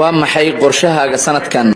waa maxay qorshahaaga sanadkan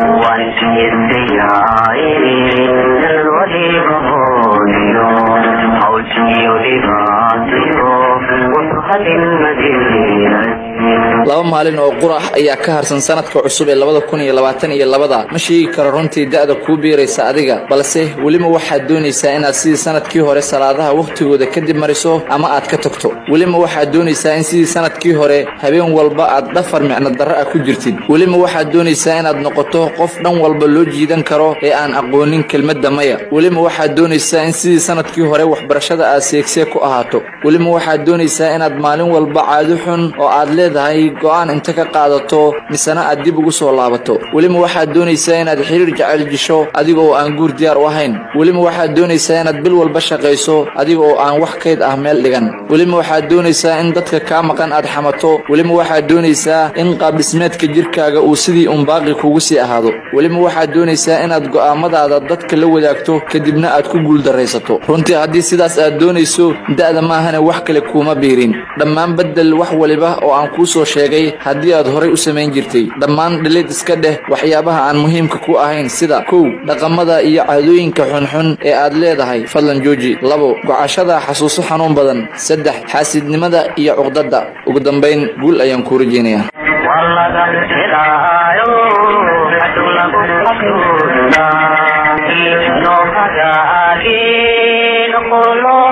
laba maalin oo qurax ayaa ka harsan sanadka cusub ee 2022 ma sheegi karo runtii da'da ku biiraysa adiga balse wali ma waxaad doonaysaa inaad sidii sanadkii hore salaadaha waqtigooda kadib mariso ama aad ka tagto wali ma waxaad doonaysaa in sidii sanadkii hore habeen walba aad dhafar micno darro ku jirtid wali ma waxaad doonaysaa inaad noqoto qof dhan walba loo jiidan karo ee aan aqoonin kelmadda maya wali ma waxaad doonaysaa in sidii sanadkii hore waxbarashada aad seegsee ku ahaato wali ma waxaad doonaysaa inaad maalin walba caado xun oo aad leedahay go'aan inta ka qaadato misana aad dib ugu soo laabato wali ma waxaad doonaysaa inaad xiriir jacayl jisho adiga oo aan guur diyaar u ahayn wali ma waxaad doonaysaa inaad bil walba shaqayso adiga oo aan wax kayd ah meel dhigan wali ma waxaad doonaysaa in dadka ka maqan aad xamato wali ma waxaad doonaysaa in qaab dhismeedka jirkaaga uu sidii baaqi kugu sii ahaado wali ma waxaad doonaysaa inaad go'aamadaada dadka la wadaagto kadibna aad ku guul dareysato runtii haddii sidaas aad doonayso da'da maahane wax kale kuma biirin dhammaan bedel wax waliba oo aan ku soo sheegay haddii aad horay u sameyn jirtay dhammaan dhilid iska dheh waxyaabaha aan muhiimka ku ahayn sida 1 dhaqamada iyo caadooyinka xunxun ee aad leedahay fadlan jooji 2 go'aashada xasuuso xanuun badan 3 xaasidnimada iyo cuqdada ugu dambeyn guul ayaan ku rajeynayaa والله